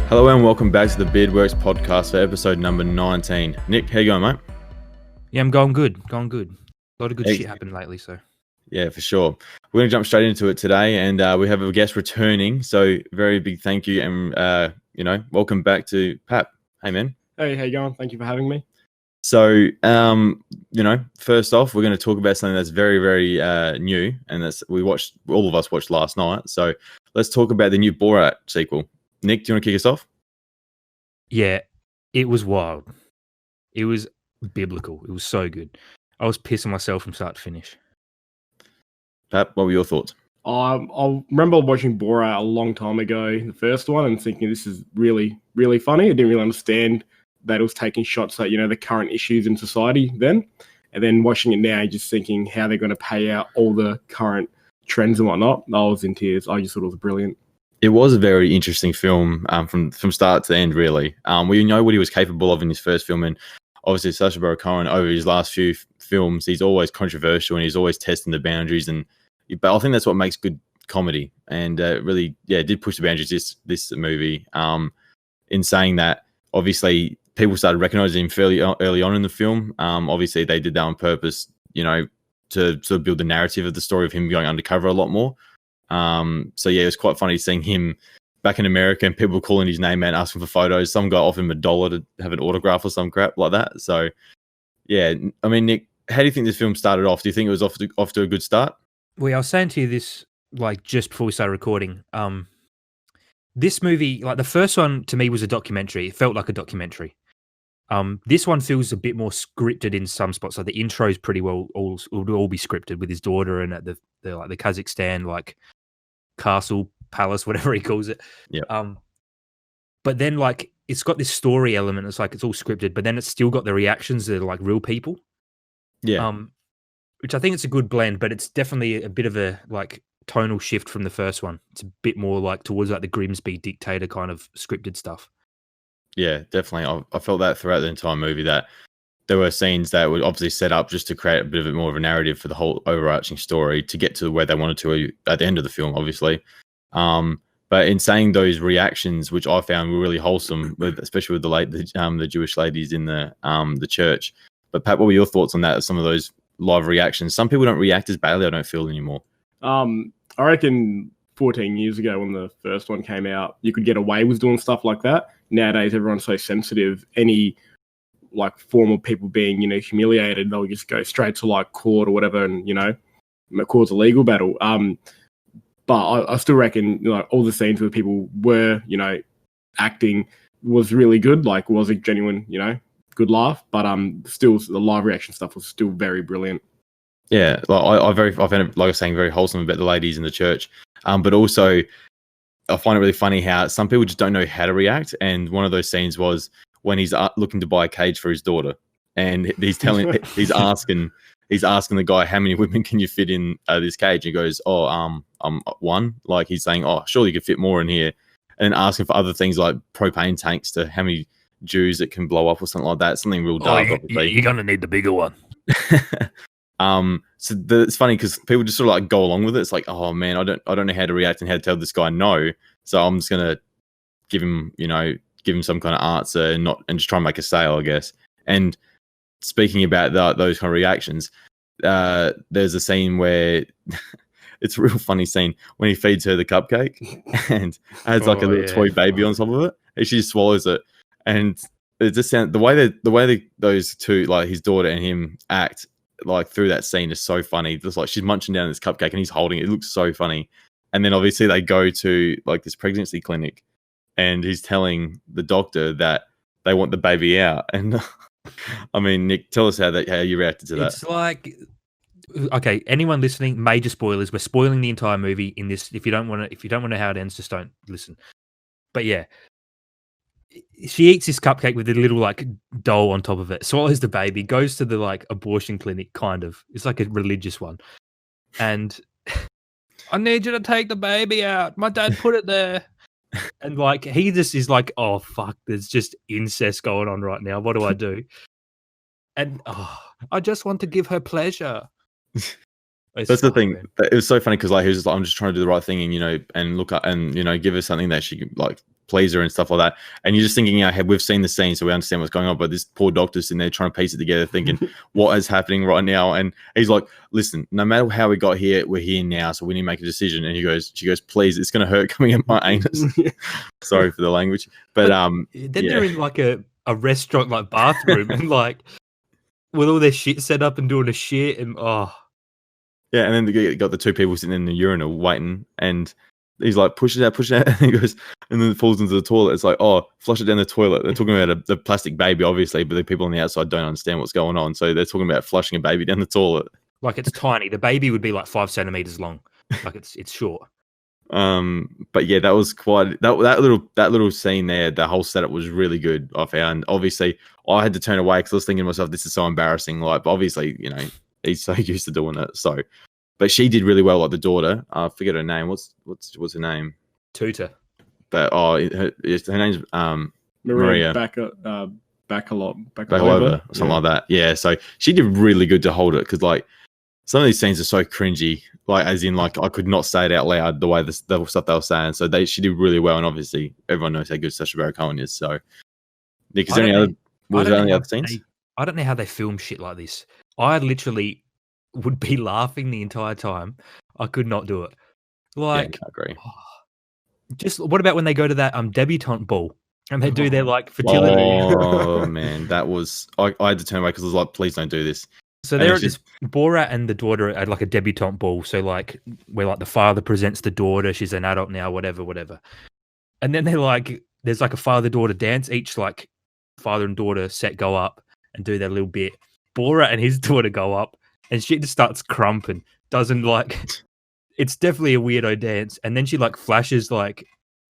Hello and welcome back to the Beardworks Podcast for episode number 19. Nick, how you going, mate? Yeah, I'm going good. A lot of good shit happened lately, so. Yeah, for sure. We're going to jump straight into it today, and we have a guest returning, so very big thank you, and, welcome back to Pap. Hey, man. Hey, how you going? Thank you for having me. So, first off, we're going to talk about something that's very, very new, and that's all of us watched last night. So let's talk about the new Borat sequel. Nick, do you want to kick us off? Yeah, it was wild. It was biblical. It was so good. I was pissing myself from start to finish. Pat, what were your thoughts? I remember watching Borat a long time ago, the first one, and thinking this is really, really funny. I didn't really understand that it was taking shots at, the current issues in society then. And then watching it now, just thinking how they're going to pay out all the current trends and whatnot. I was in tears. I just thought it was brilliant. It was a very interesting film from start to end, really. We know what he was capable of in his first film, and obviously Sacha Baron Cohen, over his last few films, he's always controversial and he's always testing the boundaries. But I think that's what makes good comedy, and really, did push the boundaries this movie. In saying that, obviously, people started recognizing him fairly early on in the film. Obviously, they did that on purpose, to sort of build the narrative of the story of him going undercover a lot more. It was quite funny seeing him back in America and people calling his name out, asking for photos. Some guy offered him $1 to have an autograph or some crap like that. So, yeah, I mean, Nick, how do you think this film started off? Do you think it was off to a good start? Well, I was saying to you this, just before we started recording. This movie, the first one to me was a documentary. It felt like a documentary. This one feels a bit more scripted in some spots. Like the intro is pretty well would all be scripted with his daughter and at the Kazakhstan castle, palace, whatever he calls it. Yeah. But then it's got this story element. It's it's all scripted, but then it's still got the reactions that are real people. Yeah. Which I think it's a good blend, but it's definitely a bit of a tonal shift from the first one. It's a bit more towards the Grimsby dictator kind of scripted stuff. Yeah, definitely. I felt that throughout the entire movie, that there were scenes that were obviously set up just to create a bit of more of a narrative for the whole overarching story to get to where they wanted to at the end of the film, obviously. But in saying those reactions, which I found were really wholesome, especially with the Jewish ladies in the church. But Pat, what were your thoughts on that? Some of those live reactions. Some people don't react as badly, I don't feel, anymore. I reckon 14 years ago when the first one came out, you could get away with doing stuff like that. Nowadays, everyone's so sensitive. Any form of people being, humiliated, they'll just go straight to court or whatever and, cause a legal battle. But I still reckon all the scenes where people were, acting was really good. Was a genuine, good laugh. But still, the live reaction stuff was still very brilliant. Yeah, I found it, like I was saying, very wholesome about the ladies in the church. But also, I find it really funny how some people just don't know how to react. And one of those scenes was when he's looking to buy a cage for his daughter, and he's asking the guy, how many women can you fit in this cage? And he goes, one. He's saying, surely you could fit more in here. And then asking for other things like propane tanks to how many Jews it can blow up or something like that. Something real dark. You're gonna need the bigger one. It's funny because people just sort of go along with it. It's oh man, I don't know how to react and how to tell this guy no. So I'm just gonna give him some kind of answer and just try and make a sale, I guess. And speaking about those kind of reactions, there's a scene where it's a real funny scene when he feeds her the cupcake and has a little toy baby on top of it, and she just swallows it. And it just sounds the way those two, his daughter and him, act through that scene is so funny. Just she's munching down this cupcake and he's holding it. It looks so funny. And then obviously they go to this pregnancy clinic and he's telling the doctor that they want the baby out. And I mean, Nick, tell us how you reacted to that. It's okay, anyone listening, major spoilers. We're spoiling the entire movie in this. If you don't want to know how it ends, just don't listen. But yeah, she eats this cupcake with a little doll on top of it, swallows the baby, goes to the abortion clinic, kind of. It's a religious one. And I need you to take the baby out. My dad put it there. And he just is oh fuck, there's just incest going on right now. What do I do? And I just want to give her pleasure. That's the thing. Man. It was so funny because he was just I'm just trying to do the right thing and and look up and give her something that she can please her and stuff like that. And you're just thinking in our head, we've seen the scene, so we understand what's going on. But this poor doctor's sitting there trying to piece it together, thinking, what is happening right now? And he's like, listen, no matter how we got here, we're here now, so we need to make a decision. And she goes, please, it's going to hurt coming in my anus. Sorry for the language. But then they're in like a restaurant, like bathroom, and like with all their shit set up and doing a shit. And yeah, and then they got the two people sitting in the urinal waiting, and he's like, push it out, and he goes, and then it falls into the toilet. It's like, oh, flush it down the toilet. They're talking about the plastic baby, obviously, but the people on the outside don't understand what's going on. So they're talking about flushing a baby down the toilet. Like it's tiny. The baby would be like 5 centimeters long. Like it's short. But yeah, that was quite that little scene there. The whole setup was really good. I found. Obviously, I had to turn away because I was thinking to myself, this is so embarrassing. Like, but obviously, he's so used to doing it. So, but she did really well. Like the daughter, I forget her name. What's her name? Tutor. But her name's Maria Bakalova, or something like that. Yeah. So she did really good to hold it because like some of these scenes are so cringy. Like as in like I could not say it out loud the way the stuff they were saying. So she did really well, and obviously everyone knows how good Sacha Baron Cohen is. So, Nick, is there any other scenes? I don't know how they film shit like this. I literally would be laughing the entire time. I could not do it. Like, I agree. Just what about when they go to that debutante ball and they do their like fertility? Oh man, that was I had to turn away because I was like, please don't do this. So they're at this Borat and the daughter at like a debutante ball. So like where like the father presents the daughter, she's an adult now, whatever. And then they're like, there's like a father-daughter dance. Each like father and daughter set go up and do their little bit. Borat and his daughter go up, and she just starts crumping. Doesn't like. It's definitely a weirdo dance, and then she like flashes like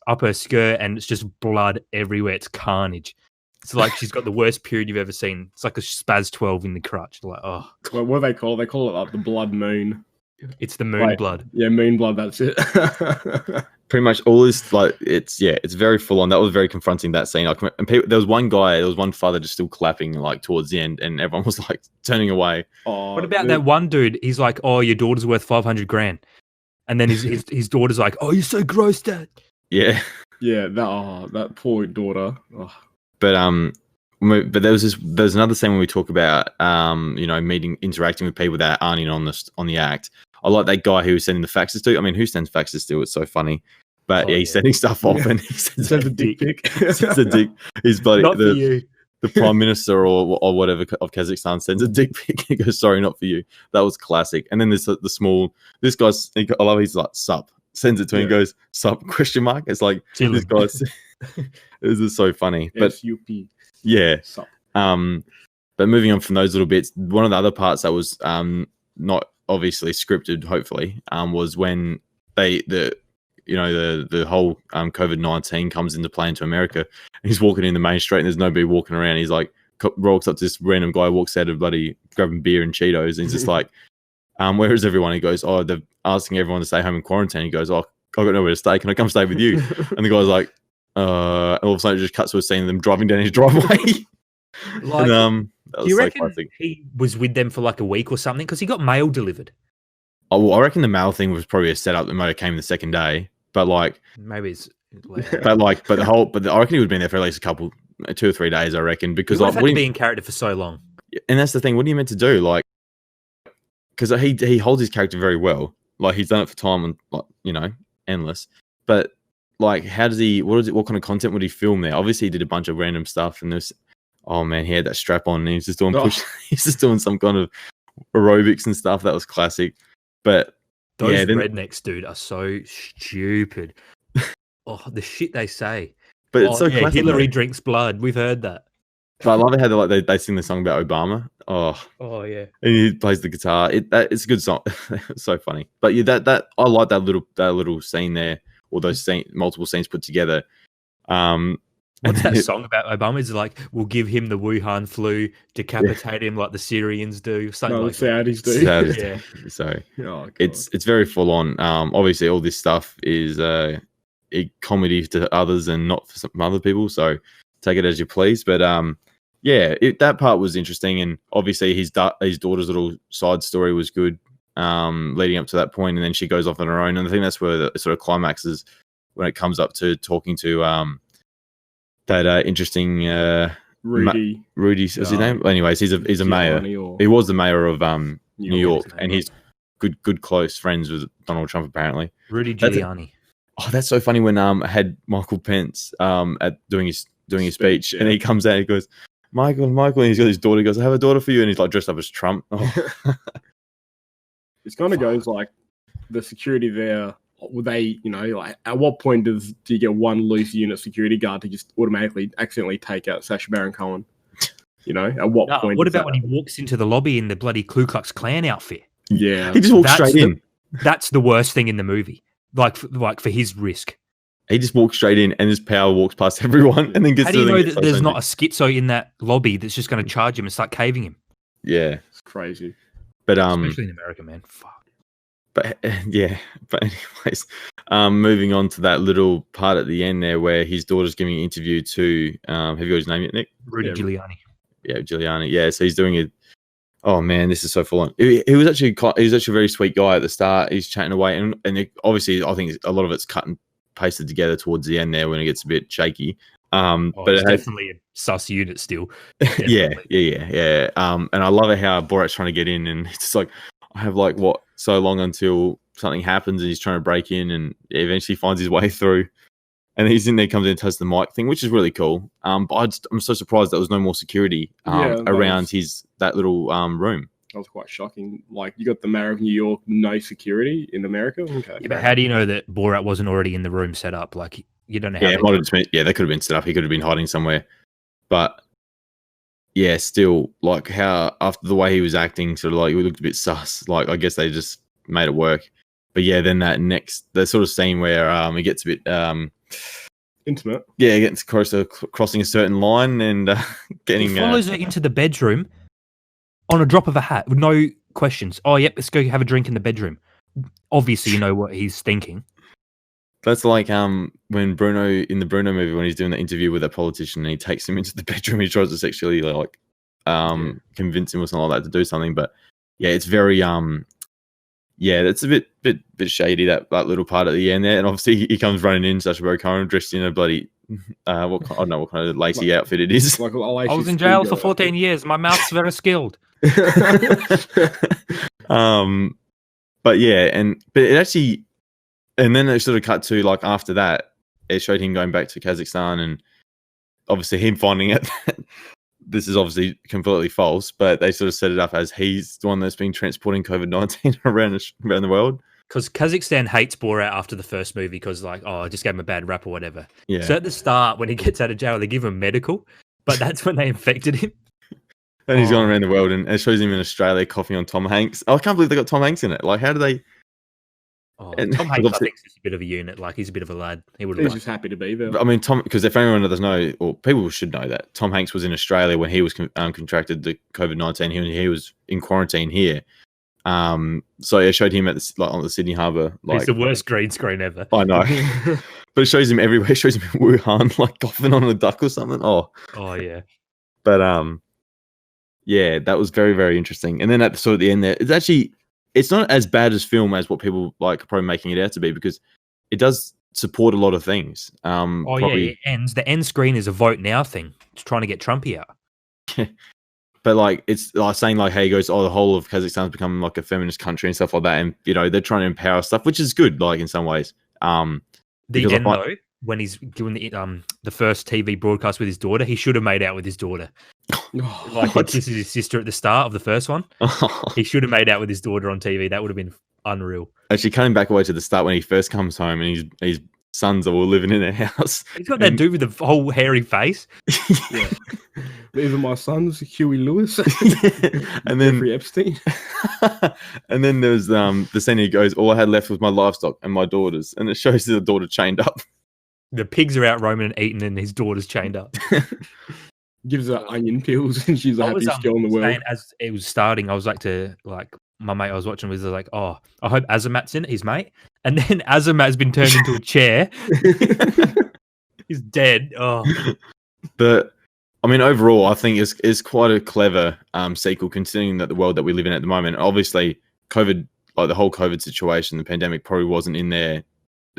up her skirt, and it's just blood everywhere. It's carnage. It's like she's got the worst period you've ever seen. It's like a spaz 12 in the crotch. Like, oh. Well, what do they call it? They call it like the blood moon. It's the moon blood. Yeah, moon blood. That's it. Pretty much all this, like, it's very full on. That was very confronting, that scene. Like, and there was one father just still clapping like towards the end, and everyone was like turning away. Oh, what about that one dude? He's like, oh, your daughter's worth $500,000. And then his daughter's like, oh, you're so gross, Dad. Yeah. Yeah, that poor daughter. Oh. But there's another scene when we talk about interacting with people that aren't in on the act. I like that guy who was sending the faxes to. I mean, who sends faxes to? It's so funny. But he's sending stuff off, and he sends a dick pic. Sends a dick. He's bloody not for you. The prime minister or whatever of Kazakhstan sends a dick pic. He goes, sorry, not for you. That was classic. And then there's this guy's. I love. He's like sup. Sends it to him. And goes sup ? It's like this guy's. This is so funny. But SUP. Yeah. Sup. But moving on from those little bits, one of the other parts that was not obviously scripted, hopefully, was when the whole COVID-19 comes into play into America. And he's walking in the main street and there's nobody walking around. He's like, walks up to this random guy, walks out of bloody grabbing beer and Cheetos, and he's just like, where is everyone? He goes, oh, they're asking everyone to stay home in quarantine. He goes, oh, I've got nowhere to stay. Can I come stay with you? And the guy's like, all of a sudden it just cuts to a scene of them driving down his driveway. Like, and, that was do you so reckon classic. he was with them for like a week or something? Because he got mail delivered. Oh, well, I reckon the mail thing was probably a setup that might have came the second day. But like, maybe it's. I reckon he would have been there for at least 2 or 3 days. I reckon because like, had to be in character for so long. And that's the thing. What are you meant to do? Like, because he holds his character very well. Like he's done it for time and like endless. But like, how does he? What kind of content would he film there? Obviously, he did a bunch of random stuff, and there's. Oh man, he had that strap on, and he's just doing he's just doing some kind of aerobics and stuff. That was classic. But those rednecks, dude, are so stupid. Oh, the shit they say. But it's so classic. Hillary drinks blood. We've heard that. But I love how they sing the song about Obama. Oh yeah. And he plays the guitar. It's a good song. It's so funny. But yeah, that I like that little scene there, or those multiple scenes put together. What's that song about Obama? Is it like, we'll give him the Wuhan flu, decapitate him like the Syrians do, something like the Saudis do. Yeah. So it's very full on. Obviously, all this stuff is a comedy to others and not for some other people. So take it as you please. But that part was interesting, and obviously his daughter's little side story was good, leading up to that point, and then she goes off on her own. And I think that's where it sort of climaxes when it comes up to talking to that interesting Rudy. Rudy's his name. Anyways, he's a mayor. He was the mayor of New York, and he's good close friends with Donald Trump apparently. Rudy Giuliani. That's so funny when I had Michael Pence at doing his speech, and he comes out and he goes, Michael, and he's got his daughter. He goes, I have a daughter for you, and he's like dressed up as Trump. Oh. It kind of goes like the security there. Would they, like at what point do you get one loose unit security guard to just automatically accidentally take out Sacha Baron Cohen? At what point? What about when he walks into the lobby in the bloody Ku Klux Klan outfit? Yeah, he just walks straight in. That's the worst thing in the movie. Like for his risk. He just walks straight in, and his power walks past everyone, and then gets. How do you know that there's not a schizo in that lobby that's just going to charge him and start caving him? Yeah, it's crazy. But especially in America, man. Fuck. But anyways, moving on to that little part at the end there where his daughter's giving an interview to have you got his name yet, Nick? Rudy Giuliani. Yeah, Giuliani. Yeah, so he's doing it. Oh man, this is so full on. He was actually a very sweet guy at the start. He's chatting away, and obviously I think a lot of it's cut and pasted together towards the end there when it gets a bit shaky. But it's definitely a sus unit still. Yeah. And I love it how Borat's trying to get in, and it's like I have so long until something happens, and he's trying to break in, and eventually finds his way through. And he's in there, comes in and touches the mic thing, which is really cool. But I'm so surprised there was no more security around that little room. That was quite shocking. Like, you got the mayor of New York, no security in America? Okay. Yeah, but how do you know that Borat wasn't already in the room set up? Like, you don't know how... they could have been set up. He could have been hiding somewhere. But, yeah, still, like, how, after the way he was acting, sort of like, he looked a bit sus. Like, I guess they just made it work. But, yeah, then that sort of scene where he gets a bit... intimate. Yeah, getting close to crossing a certain line and getting... He follows her into the bedroom on a drop of a hat with no questions. Oh, yep, let's go have a drink in the bedroom. Obviously, you know what he's thinking. That's like when Bruno, in the Bruno movie, when he's doing the interview with a politician and he takes him into the bedroom, he tries to sexually convince him or something like that to do something. But yeah, it's very that's a bit shady, that little part at the end there. And obviously he comes running in, Sacha Baron Cohen, dressed in a bloody I don't know what kind of lacy outfit it is. I was in jail for 14 years. My mouth's very skilled. But yeah, but it actually, and then it sort of cut to like after that, it showed him going back to Kazakhstan, and obviously him finding out that this is obviously completely false, but they sort of set it up as he's the one that's been transporting COVID-19 around the world. Because Kazakhstan hates Borat after the first movie because, like, I just gave him a bad rap or whatever. Yeah. So at the start, when he gets out of jail, they give him medical, but that's when they infected him. And he's gone around the world, and it shows him in Australia coughing on Tom Hanks. Oh, I can't believe they got Tom Hanks in it. Like, how do they... Tom Hanks, I think, is a bit of a unit. Like, he's a bit of a lad. He's just happy to be there. I mean, because if anyone doesn't know, or people should know that, Tom Hanks was in Australia when he was contracted the COVID-19. He was in quarantine here. So it showed him on the Sydney Harbour. Like, it's the worst green screen ever. I know. But it shows him everywhere. It shows him in Wuhan, like coughing on a duck or something. Oh yeah. But yeah, that was very, very interesting. And then at the end there, it's not as bad as film as what people like are probably making it out to be, because it does support a lot of things. It ends. The end screen is a vote now thing. It's trying to get Trumpy out. But like, it's like saying like, hey, he goes, the whole of Kazakhstan's become like a feminist country and stuff like that, and they're trying to empower stuff, which is good, like in some ways. The end though, when he's doing the first TV broadcast with his daughter, he should have made out with his daughter. Like this is his sister at the start of the first one. He should have made out with his daughter on TV. That would have been unreal. Actually, coming back away to the start when he first comes home and his sons are all living in their house. He's got that dude with the whole hairy face. Yeah. These are my sons, Huey Lewis and then Jeffrey Epstein. And then there's the scene he goes, all I had left was my livestock and my daughters, and it shows the daughter chained up. The pigs are out roaming and eating, and his daughter's chained up. Gives her onion peels, and she's the happiest girl in the world. As it was starting, I was like my mate I was watching was like, I hope Azamat's in it, his mate. And then Azamat's been turned into a chair. He's dead. Oh. But I mean, overall, I think it's quite a clever sequel, considering that the world that we live in at the moment. Obviously, COVID, like the whole COVID situation, the pandemic probably wasn't in their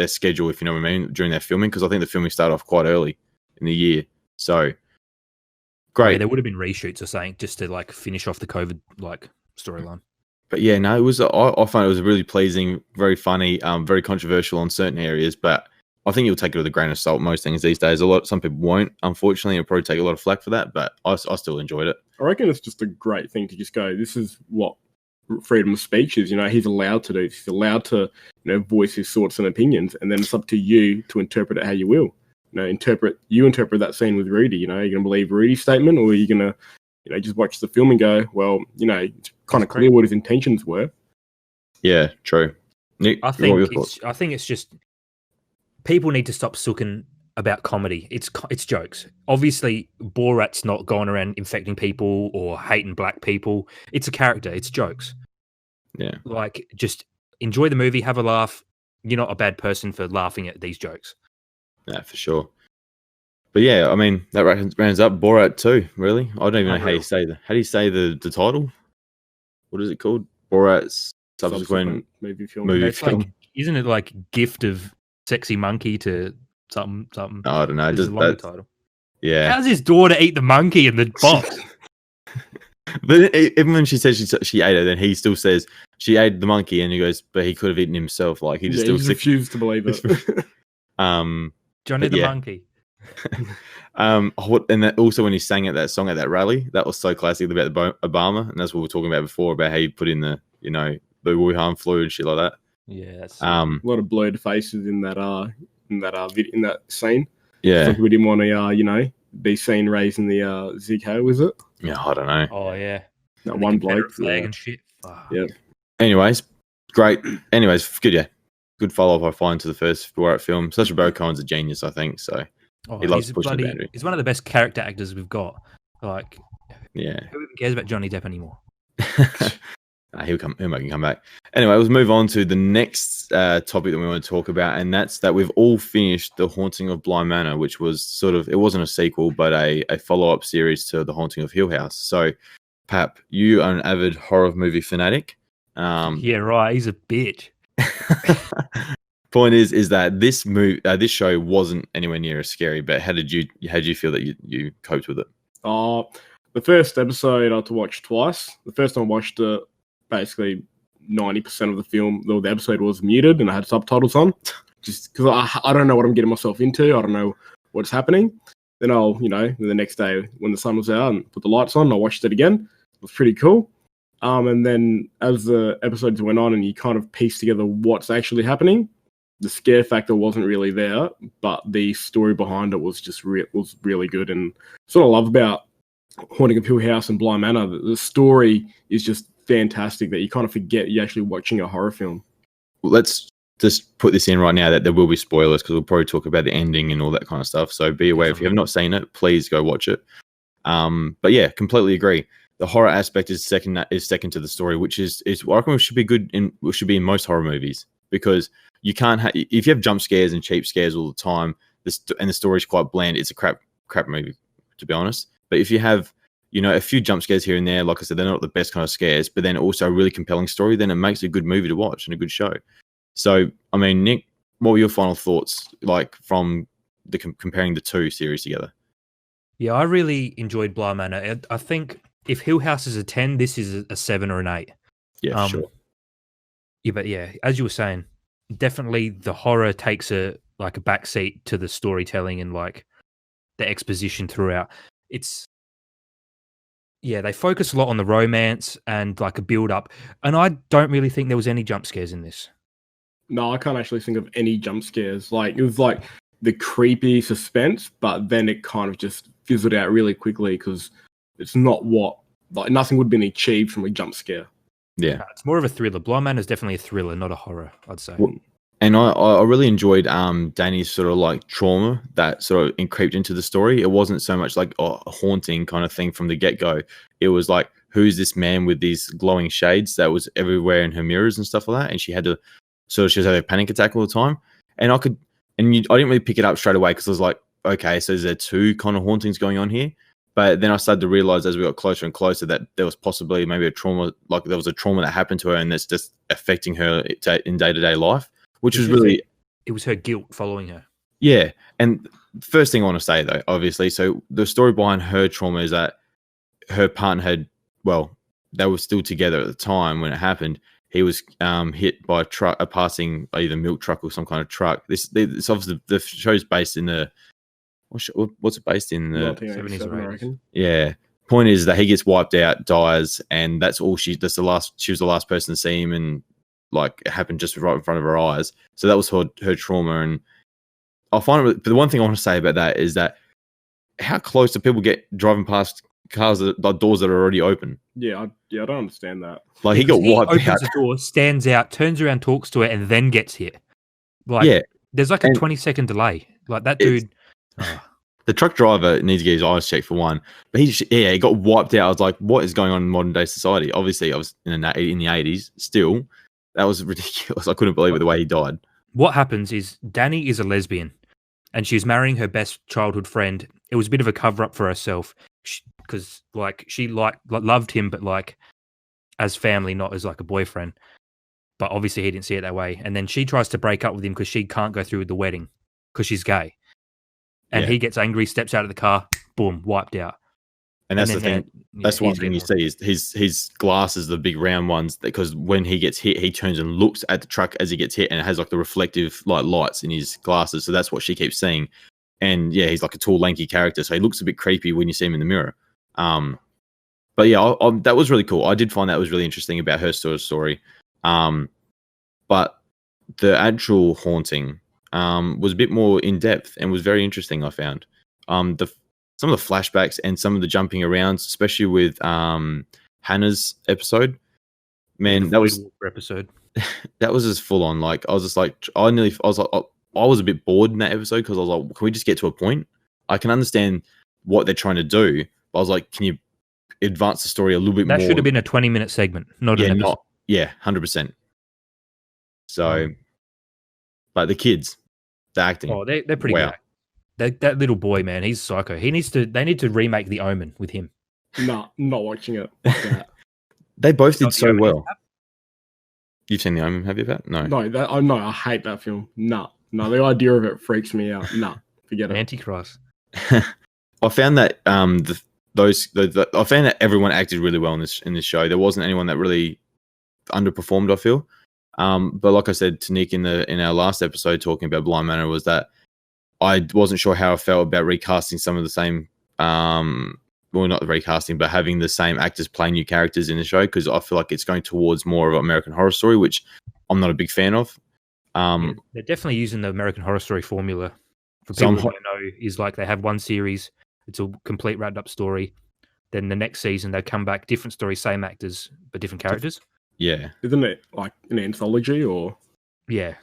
schedule, if you know what I mean, during their filming, because I think the filming started off quite early in the year. So Yeah, great. there would have been reshoots or something just to like finish off the COVID like storyline. But yeah, no, it was. I find it was really pleasing, very funny, very controversial on certain areas. But I think you'll take it with a grain of salt. Most things these days, some people won't. Unfortunately, you'll probably take a lot of flack for that. But I still enjoyed it. I reckon it's just a great thing to just go, this is what freedom of speech is. He's allowed to do. He's allowed to, voice his thoughts and opinions, and then it's up to you to interpret it how you will. Interpret that scene with Rudy. You're going to believe Rudy's statement, or are you going to, just watch the film and go, well, it's kind of clear what his intentions were. Yeah, true. Nick, I think it's just people need to stop sooking about comedy. It's jokes. Obviously, Borat's not going around infecting people or hating black people. It's a character. It's jokes. Yeah. Like, just enjoy the movie, have a laugh. You're not a bad person for laughing at these jokes. Yeah, for sure. But yeah, I mean, that rounds up Borat 2, really. I don't even know how you say that. How do you say the title? What is it called? Borat's subsequent movie film. Like, isn't it like Gift of Sexy Monkey to something? I don't know. This is a longer title. Yeah. How's his daughter eat the monkey in the box? But even when she says she ate it, then he still says she ate the monkey, and he goes, but he could have eaten himself. Like, he just refused to believe it. Johnny the monkey. And that also when he sang at that song at that rally, that was so classic about Obama, and that's what we were talking about before about how he put in the the Wuhan flu and shit like that. Yeah, that's a lot of blurred faces in that scene. Yeah, so we didn't want to be seen raising the Zika, was it? Yeah, I don't know. Oh yeah, that one bloke flag and shit. Yeah. Anyways, great. Anyways, good. Yeah, good follow up. I find to the first Borat film. Sacha Baron Cohen's a genius, I think. So. He loves pushing the boundary. He's one of the best character actors we've got. Like, yeah, who even cares about Johnny Depp anymore? He'll make him come back. Anyway, let's move on to the next topic that we want to talk about, and that's that we've all finished The Haunting of Bly Manor, which was it wasn't a sequel, but a follow-up series to The Haunting of Hill House. So, Pap, you are an avid horror movie fanatic. Yeah, right. He's a bitch. Point is that this show wasn't anywhere near as scary, but how did you feel that you coped with it? The first episode I had to watch twice. The first time I watched it, basically 90% of the film, the episode was muted and I had subtitles on, just because I don't know what I'm getting myself into. I don't know what's happening. Then the next day when the sun was out and put the lights on, I watched it again. It was pretty cool. And then as the episodes went on and you kind of piece together what's actually happening, the scare factor wasn't really there, but the story behind it was just was really good. And that's what I love about Haunting of Hill House and Bly Manor. The story is just fantastic that you kind of forget you're actually watching a horror film. Well, let's just put this in right now that there will be spoilers because we'll probably talk about the ending and all that kind of stuff. So be aware if you have not seen it, please go watch it. But yeah, completely agree. The horror aspect is second to the story, which is I reckon should be good should be in most horror movies, because you can't if you have jump scares and cheap scares all the time, and the story's quite bland, it's a crap movie, to be honest. But if you have a few jump scares here and there, like I said, they're not the best kind of scares, but then also a really compelling story, then it makes a good movie to watch and a good show. So, I mean, Nick, what were your final thoughts like from the comparing the two series together? Yeah, I really enjoyed Bly Manor. I think if Hill House is a 10, this is a 7 or an 8. Yeah, sure. Yeah, but yeah, as you were saying, definitely the horror takes a backseat to the storytelling and like the exposition throughout. They focus a lot on the romance and like a build up, and I don't really think there was any jump scares in this. No, I can't actually think of any jump scares. Like, it was like the creepy suspense, but then it kind of just fizzled out really quickly because it's not nothing would have been achieved from a jump scare. Yeah, it's more of a thriller. Bly Manor is definitely a thriller, not a horror, I'd say. Well, and I really enjoyed Danny's sort of like trauma that sort of creeped into the story. It wasn't so much like a haunting kind of thing from the get-go. It was like, who's this man with these glowing shades that was everywhere in her mirrors and stuff like that? And she had to she was having a panic attack all the time. And I didn't really pick it up straight away because I was like, okay, so is there two kind of hauntings going on here? But then I started to realize as we got closer and closer that there was possibly maybe a trauma, like there was a trauma that happened to her and that's just affecting her in day-to-day life. Which was really... It was her guilt following her. Yeah, and first thing I want to say though, obviously, so the story behind her trauma is that her partner had, well, they were still together at the time when it happened. He was hit by a passing either milk truck or some kind of truck. This obviously the show's based in the what's it based in the 1987, I reckon. Yeah. Point is that he gets wiped out, dies, and that's all she was the last person to see him, and like it happened just right in front of her eyes. So that was her trauma. And I find it, but the one thing I want to say about that is that how close do people get driving past cars the doors that are already open? Yeah, I don't understand that. Like he got wiped opens out. the door, stands out, turns around, talks to her, and then gets hit. Like, Yeah, there's like a 20-second delay. Like that dude. The truck driver needs to get his eyes checked for one, but he got wiped out. I was like, what is going on in modern day society? Obviously, I was in the 80s. Still, that was ridiculous. I couldn't believe it the way he died. What happens is Danny is a lesbian, and she's marrying her best childhood friend. It was a bit of a cover up for herself because she loved him, but like as family, not as like a boyfriend. But obviously, he didn't see it that way. And then she tries to break up with him because she can't go through with the wedding because she's gay. And he gets angry, steps out of the car, boom, wiped out. And that's the thing. That's one thing you see is his glasses, the big round ones, because when he gets hit, he turns and looks at the truck as he gets hit, and it has like the reflective lights in his glasses. So that's what she keeps seeing. And yeah, he's like a tall, lanky character, so he looks a bit creepy when you see him in the mirror. But yeah, that was really cool. I did find that was really interesting about her story. But the actual haunting was a bit more in depth and was very interesting. I found some of the flashbacks and some of the jumping around, especially with Hannah's episode. Man, that was episode. That was just full on. Like I was a bit bored in that episode because I was like, can we just get to a point? I can understand what they're trying to do, but I was like, can you advance the story a little bit more? That should have been a 20-minute segment, not an episode. 100%. So, but the kids, the acting. Oh, they're pretty good. That little boy, man, he's psycho. They need to remake The Omen with him. No, not watching it like that. They both did so well. You've seen The Omen, have you, Pat? No. No, I hate that film. No, the idea of it freaks me out. No, forget it. Antichrist. I found that I found that everyone acted really well in this show. There wasn't anyone that really underperformed, I feel. But like I said to Nick in our last episode talking about Bly Manor, was that I wasn't sure how I felt about recasting some of the same, well, not the recasting, but having the same actors play new characters in the show, because I feel like it's going towards more of an American Horror Story, which I'm not a big fan of. They're definitely using the American Horror Story formula. For people who don't know, is like they have one series, it's a complete wrapped up story. Then the next season they come back, different story, same actors, but different characters. Yeah. Isn't it like an anthology or? Yeah.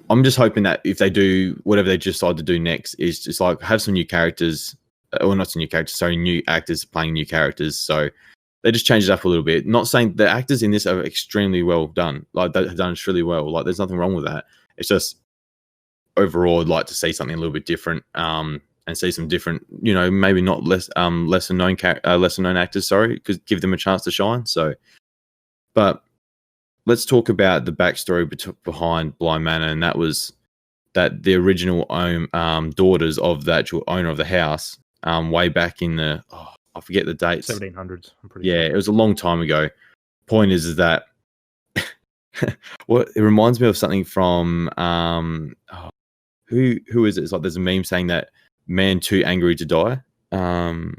I'm just hoping that if they do whatever they decide to do next is just like have some new characters, or not some new characters, sorry, new actors playing new characters. So they just change it up a little bit. Not saying the actors in this are extremely well done. Like they've done it really well. Like there's nothing wrong with that. It's just overall I'd like to see something a little bit different. And see some different, maybe not lesser known actors. Sorry, because give them a chance to shine. So, but let's talk about the backstory behind Bly Manor, and that was that the original daughters of the actual owner of the house, way back in the I forget the dates, 1700s. I'm pretty sure. It was a long time ago. Point is that it reminds me of something from who is it? It's like there's a meme saying that. Man too angry to die. No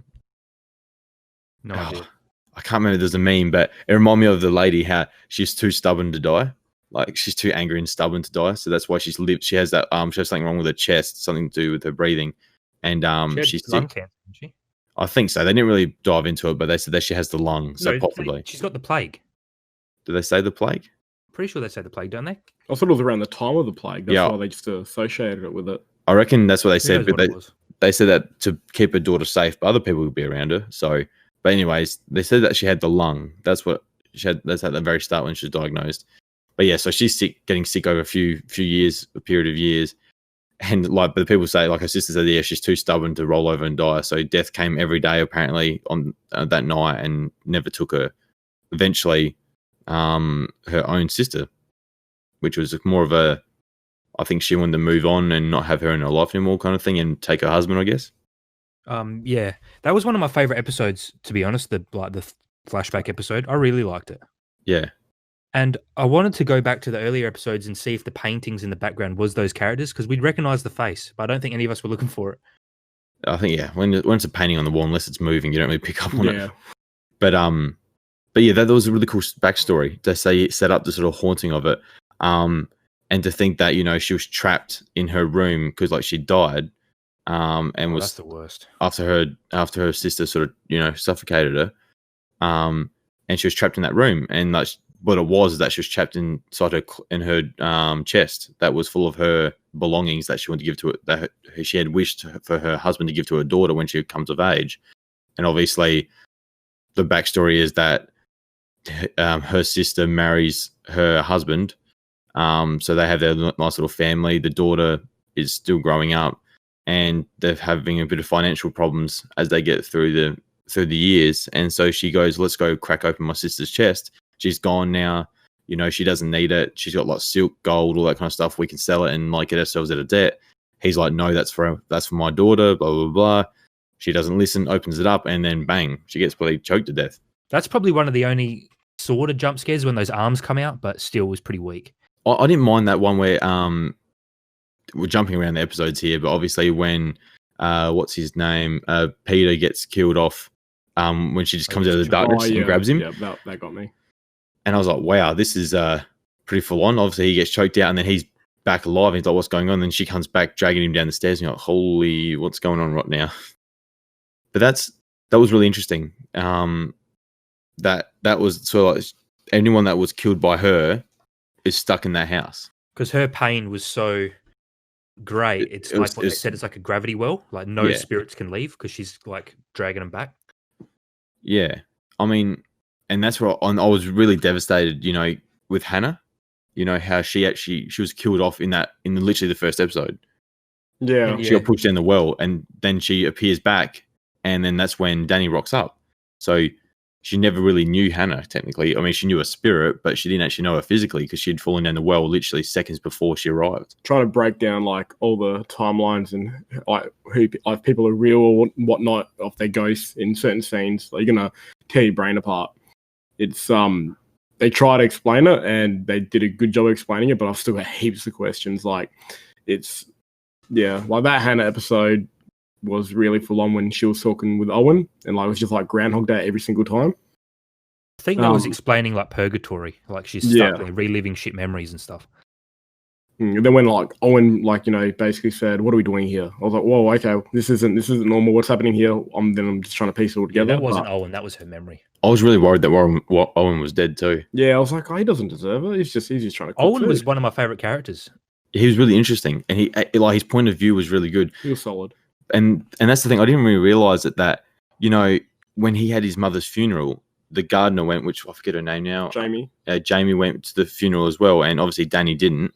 idea. I can't remember. There's a meme, but it reminded me of the lady, how she's too stubborn to die. Like she's too angry and stubborn to die. So that's why she's lived. She has that. She has something wrong with her chest, something to do with her breathing, and she's lung cancer, didn't she? I think so. They didn't really dive into it, but they said that she has the lung. So possibly she's got the plague. Do they say the plague? Pretty sure they say the plague, don't they? I thought it was around the time of the plague. That's why they just associated it with it. I reckon that's what they said, but they said that to keep her daughter safe, but other people would be around her. So, but anyways, they said that she had the lung. That's what she had. That's at the very start when she was diagnosed. But yeah, so she's getting sick over a few years, a period of years, and but the people say, like her sister said, yeah, she's too stubborn to roll over and die. So death came every day apparently on that night, and never took her. Eventually, her own sister, which was more of a, I think she wanted to move on and not have her in her life anymore, kind of thing, and take her husband, I guess. Yeah, that was one of my favorite episodes, to be honest. The flashback episode, I really liked it. Yeah. And I wanted to go back to the earlier episodes and see if the paintings in the background was those characters, because we'd recognize the face, but I don't think any of us were looking for it. I think, yeah, when it's a painting on the wall, unless it's moving, you don't really pick up on it. But yeah, that was a really cool backstory to say set up the sort of haunting of it. And to think that, you know, she was trapped in her room because like she died. And was that's the worst. After her sister sort of, you know, suffocated her. And she was trapped in that room. And like what it was is that she was trapped inside her chest that was full of her belongings that she wanted to give to it, that she had wished for her husband to give to her daughter when she comes of age. And obviously the backstory is that her sister marries her husband. So they have their nice little family. The daughter is still growing up and they're having a bit of financial problems as they get through the years. And so she goes, let's go crack open my sister's chest. She's gone now. You know, she doesn't need it. She's got like silk, gold, all that kind of stuff. We can sell it and like get ourselves out of debt. He's like, no, that's for my daughter, blah, blah, blah. She doesn't listen, opens it up, and then bang, she gets probably choked to death. That's probably one of the only sort of jump scares when those arms come out, but still was pretty weak. I didn't mind that one where we're jumping around the episodes here, but obviously when what's his name? Peter gets killed off when she just comes out of the darkness and grabs him. Yeah, that got me. And I was like, wow, this is pretty full on. Obviously, he gets choked out and then he's back alive. He's like, what's going on? And then she comes back, dragging him down the stairs. And you're like, holy, what's going on right now? But that was really interesting. That was sort of like anyone that was killed by her is stuck in that house. Because her pain was so great. It's like what they said, it's like a gravity well. Like no spirits can leave because she's like dragging them back. Yeah. I mean, and that's where I was really devastated, you know, with Hannah. You know, how she was killed off in literally the first episode. Yeah. She got pushed in the well and then she appears back and then that's when Danny rocks up. So she never really knew Hannah, technically. I mean, she knew her spirit, but she didn't actually know her physically because she'd fallen down the well literally seconds before she arrived. Trying to break down like all the timelines and like who like people are real or whatnot of their ghosts in certain scenes. Like, you're gonna tear your brain apart. It's they try to explain it and they did a good job of explaining it, but I've still got heaps of questions. Like like that Hannah episode was really full on when she was talking with Owen and like it was just like Groundhog Day every single time. I think that was explaining like purgatory, like she's stuck there reliving shit memories and stuff. And then when like Owen like, you know, basically said, what are we doing here? I was like, whoa, okay, this isn't normal. What's happening here? I'm just trying to piece it all together. Yeah, that wasn't Owen, that was her memory. I was really worried that Owen was dead too. Yeah, I was like, oh, he doesn't deserve it. He's just trying to cook Owen food. was one of my favorite characters. He was really interesting and he like his point of view was really good. He was solid. And that's the thing. I didn't really realize that, you know, when he had his mother's funeral, the gardener went, which I forget her name now. Jamie. Jamie went to the funeral as well. And obviously Danny didn't.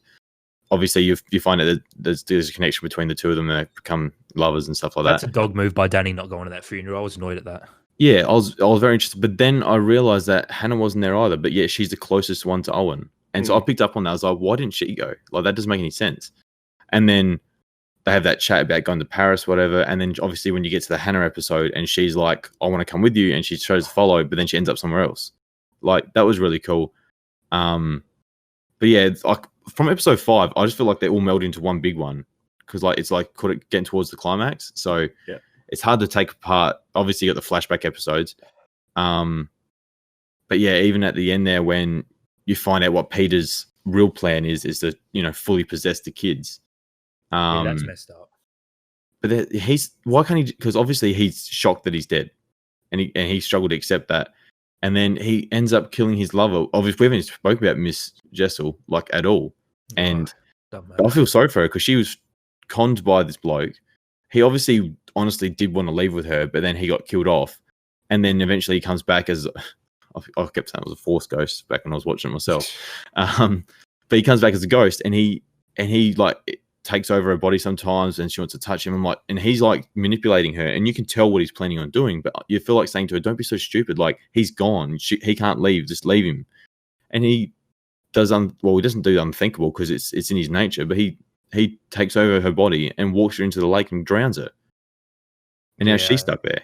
Obviously you find out that there's a connection between the two of them. They become lovers and stuff like that. That's a dog move by Danny not going to that funeral. I was annoyed at that. Yeah, I was very interested. But then I realized that Hannah wasn't there either. But yeah, she's the closest one to Owen. And so I picked up on that. I was like, why didn't she go? Like, that doesn't make any sense. And then they have that chat about going to Paris, whatever. And then obviously when you get to the Hannah episode and she's like, I want to come with you. And she tries to follow, but then she ends up somewhere else. Like, that was really cool. But yeah, like from episode 5, I just feel like they all meld into one big one. Because like it's like getting towards the climax. So it's hard to take apart. Obviously you got the flashback episodes. But yeah, even at the end there when you find out what Peter's real plan is to, you know, fully possess the kids. That's messed up. But why can't he? Because obviously he's shocked that he's dead, and he struggled to accept that, and then he ends up killing his lover. Obviously, we haven't spoken about Miss Jessel like at all, and I feel sorry for her because she was conned by this bloke. He obviously, honestly, did want to leave with her, but then he got killed off, and then eventually he comes back as I kept saying it was a Force ghost back when I was watching it myself, but he comes back as a ghost, and he like takes over her body sometimes and she wants to touch him and he's like manipulating her and you can tell what he's planning on doing, but you feel like saying to her, don't be so stupid, like he's gone, he can't leave, just leave him. And he does he doesn't do the unthinkable because it's in his nature, but he he takes over her body and walks her into the lake and drowns her. And now she's stuck there.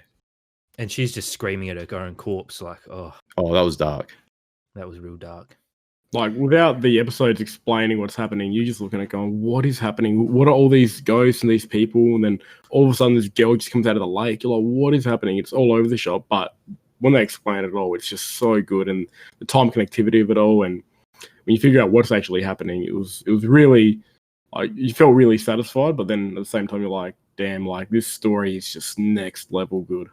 And she's just screaming at her own corpse, like, oh, that was dark. That was real dark. Like, without the episodes explaining what's happening, you're just looking at it going, what is happening? What are all these ghosts and these people? And then all of a sudden this girl just comes out of the lake. You're like, what is happening? It's all over the shop. But when they explain it all, it's just so good. And the time connectivity of it all. And when you figure out what's actually happening, it was really, like, you felt really satisfied. But then at the same time, you're like, damn, like, this story is just next level good.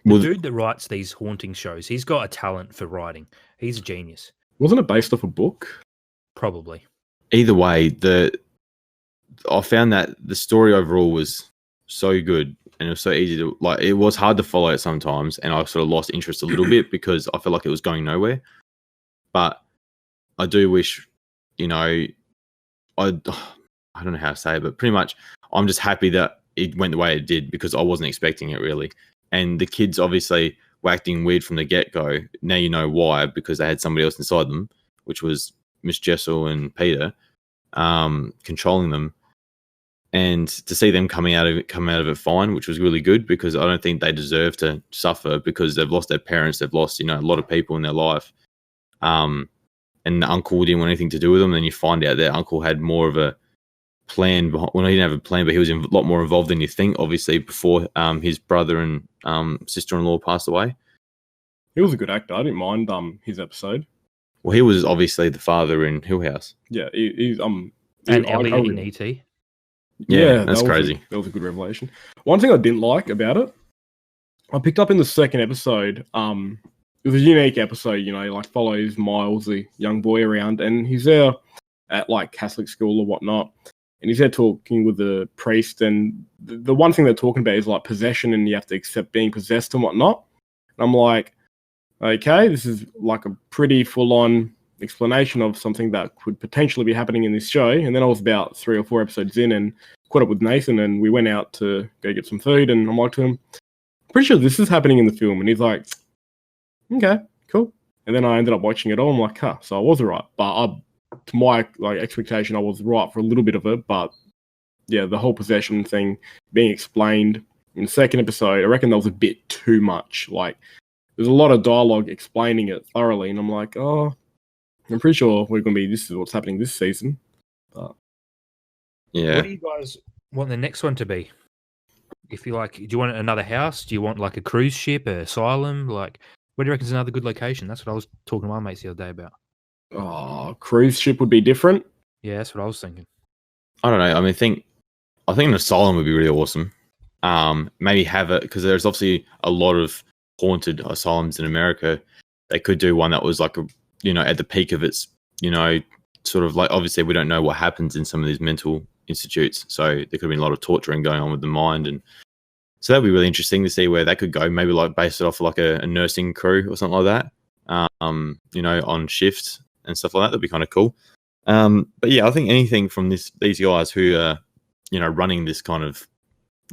The dude that writes these haunting shows, he's got a talent for writing. He's a genius. Wasn't it based off a book? Probably. Either way, I found that the story overall was so good and it was so easy to, like, it was hard to follow it sometimes, and I sort of lost interest a little bit because I felt like it was going nowhere. But I do wish, I don't know how to say it, but pretty much I'm just happy that it went the way it did because I wasn't expecting it really. And the kids obviously were acting weird from the get-go. Now you know why, because they had somebody else inside them, which was Miss Jessel and Peter, controlling them. And to see them come out of it fine, which was really good, because I don't think they deserve to suffer because they've lost their parents, they've lost, a lot of people in their life. And the uncle didn't want anything to do with them. And you find out their uncle had more of a plan. Well, he didn't have a plan, but he was a lot more involved than you think, obviously, before his brother and sister-in-law passed away. He was a good actor. I didn't mind his episode. Well, he was obviously the father in Hill House. Yeah, he's and Elliot in E.T. Yeah, that's crazy. That was a good revelation. One thing I didn't like about it, I picked up in the second episode. It was a unique episode, like follows Miles, the young boy, around, and he's there at like Catholic school or whatnot. And he's there talking with the priest, and the one thing they're talking about is like possession, and you have to accept being possessed and whatnot. And I'm like, okay, this is like a pretty full-on explanation of something that could potentially be happening in this show. And then I was about 3 or 4 episodes in and caught up with Nathan, and we went out to go get some food, and I'm like to him, pretty sure this is happening in the film. And he's like, okay, cool. And then I ended up watching it all. I'm like, so I was right. But to my expectation, I was right for a little bit of it. But yeah, the whole possession thing being explained in the second episode, I reckon that was a bit too much. Like, there's a lot of dialogue explaining it thoroughly, and I'm like, I'm pretty sure this is what's happening this season. But yeah. What do you guys want the next one to be? If you do you want another house? Do you want like a cruise ship, an asylum? Like, what do you reckon is another good location? That's what I was talking to my mates the other day about. Cruise ship would be different. Yeah, that's what I was thinking. I don't know. I mean, I think an asylum would be really awesome. Maybe have it, because there's obviously a lot of haunted asylums in America. They could do one that was like at the peak of its, sort of like, obviously we don't know what happens in some of these mental institutes, so there could have been a lot of torturing going on with the mind, and so that'd be really interesting to see where they could go. Maybe like base it off like a nursing crew or something like that, on shift and stuff like that. That'd be kind of cool. But yeah, I think anything from these guys who are running this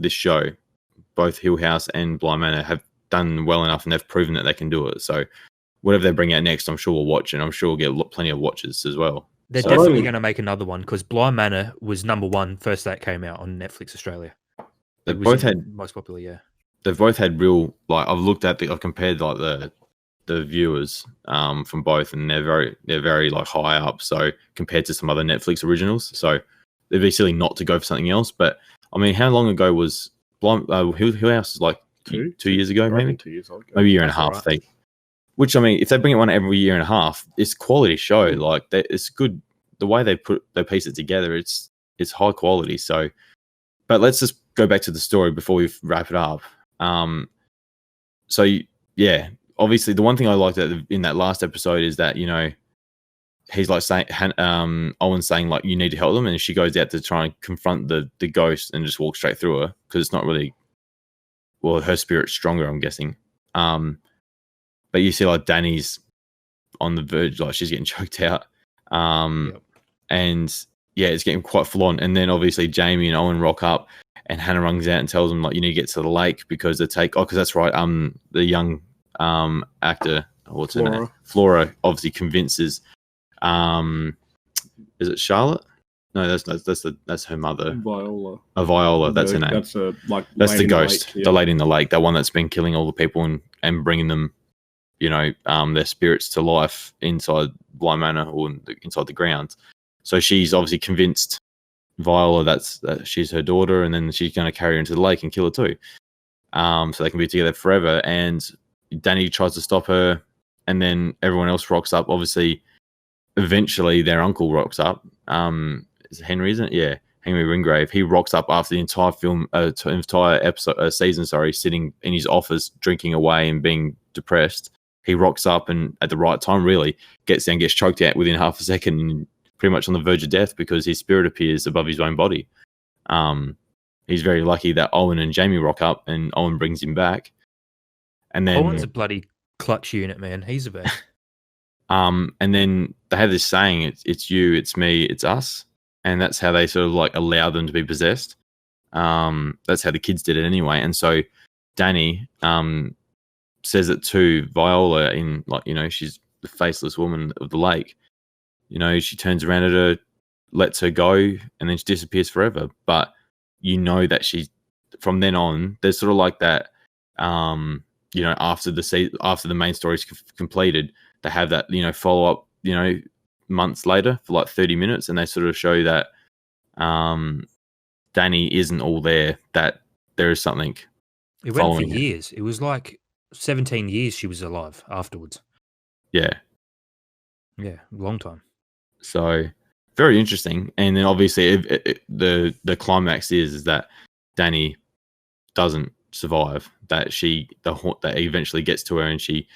show, both Hill House and Bly Manor, have done well enough, and they've proven that they can do it. So whatever they bring out next, I'm sure we'll watch, and I'm sure we'll get plenty of watches as well. They're definitely going to make another one, because Bly Manor was number one first that came out on Netflix Australia. They've both had most popular, yeah. They've both had real, like, I've compared like the viewers from both, and they're very like high up. So compared to some other Netflix originals, so it'd be silly not to go for something else. But I mean, how long ago was Hill House? Is like 2 years ago, maybe 2 years ago. Maybe a year and a half. Right. Which, I mean, if they bring it one every year and a half, it's quality show. Like, it's good. The way they piece it together, it's high quality. So, but let's just go back to the story before we wrap it up. So yeah, obviously the one thing I liked in that last episode is that, he's like saying, Owen's saying like, you need to help them, and she goes out to try and confront the ghost and just walk straight through her, because it's not really, well, her spirit's stronger, I'm guessing. But you see like Danny's on the verge, like she's getting choked out. And yeah, it's getting quite full on. And then obviously Jamie and Owen rock up, and Hannah runs out and tells them like, you need to get to the lake because because that's right. The young actor, what's her name? Flora obviously convinces, is it Charlotte? No, that's her mother. Viola. Viola, that's her name. That's that's the ghost, lake, the lady in the lake, that one that's been killing all the people and bringing them, their spirits to life inside Bly Manor or inside the grounds. So she's obviously convinced Viola that she's her daughter, and then she's going to carry her into the lake and kill her too. So they can be together forever. And Danny tries to stop her, and then everyone else rocks up. Obviously, eventually their uncle rocks up. Is it Henry, isn't it? Yeah, Henry Wingrave. He rocks up after the entire season, sitting in his office, drinking away and being depressed. He rocks up and at the right time, really, gets choked out within half a second, and pretty much on the verge of death because his spirit appears above his own body. He's very lucky that Owen and Jamie rock up, and Owen brings him back. And then Owen's a bloody clutch unit, man. He's a best. And then they have this saying, it's you, it's me, it's us. And that's how they sort of like allow them to be possessed. That's how the kids did it anyway. And so Danny says it to Viola in she's the faceless woman of the lake. She turns around at her, lets her go, and then she disappears forever. But that she's, from then on, there's sort of like that, after the main story's completed, they have that, follow up, months later for like 30 minutes, and they sort of show that Danny isn't all there, that there is something. It went for years. It was like 17 years she was alive afterwards. Yeah. Yeah, long time. So very interesting. And then obviously the climax is that Danny doesn't survive, that that eventually gets to her, and she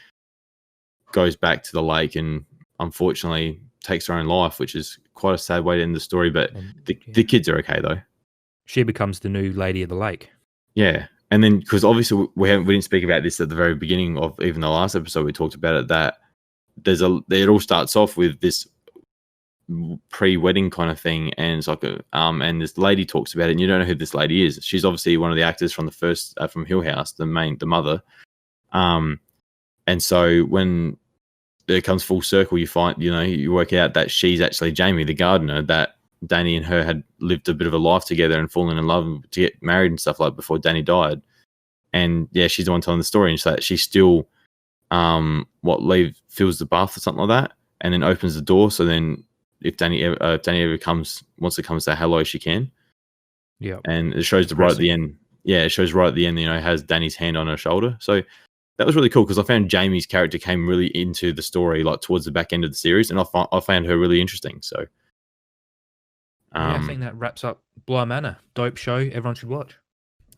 goes back to the lake and unfortunately takes her own life, which is quite a sad way to end the story. But the kids are okay though. She becomes the new lady of the lake. Yeah. And then, because obviously we didn't speak about this at the very beginning of even the last episode, we talked about it, that it all starts off with this pre-wedding kind of thing, and it's like and this lady talks about it, and you don't know who this lady is. She's obviously one of the actors from the first from Hill House, the mother. And so when it comes full circle, you find, you work out that she's actually Jamie, the gardener, that Danny and her had lived a bit of a life together and fallen in love to get married and stuff like before Danny died. And yeah, she's the one telling the story, and so that she's still fills the bath or something like that, and then opens the door. So then if Danny ever wants to come and say hello, she can. Yeah. And it shows right at the end. Yeah, it shows right at the end, has Danny's hand on her shoulder. So that was really cool, because I found Jamie's character came really into the story like towards the back end of the series, and I found her really interesting. So I think that wraps up Bly Manor. Dope show. Everyone should watch.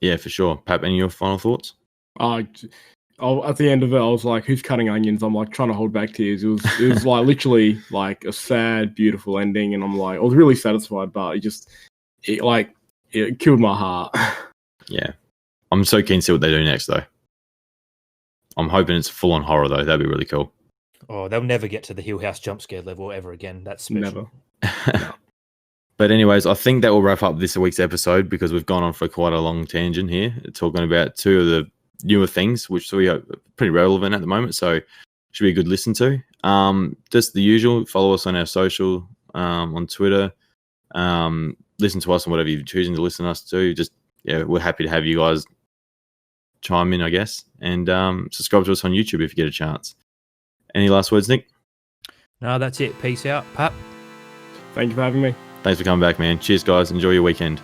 Yeah, for sure. Pap, any of your final thoughts? At the end of it, I was like, "Who's cutting onions?" I'm like trying to hold back tears. It was like literally like a sad, beautiful ending, and I'm like, I was really satisfied, but it killed my heart. Yeah, I'm so keen to see what they do next, though. I'm hoping it's full on horror, though. That'd be really cool. Oh, they'll never get to the Hill House jump scare level ever again. That's special. Never. But anyways, I think that will wrap up this week's episode, because we've gone on for quite a long tangent here, talking about two of the newer things, which we are pretty relevant at the moment. So should be a good listen to. Just the usual, follow us on our social, on Twitter. Listen to us on whatever you're choosing to listen to us to. Just, we're happy to have you guys chime in, I guess. And subscribe to us on YouTube if you get a chance. Any last words, Nick? No, that's it. Peace out. Pap. Thank you for having me. Thanks for coming back, man. Cheers, guys. Enjoy your weekend.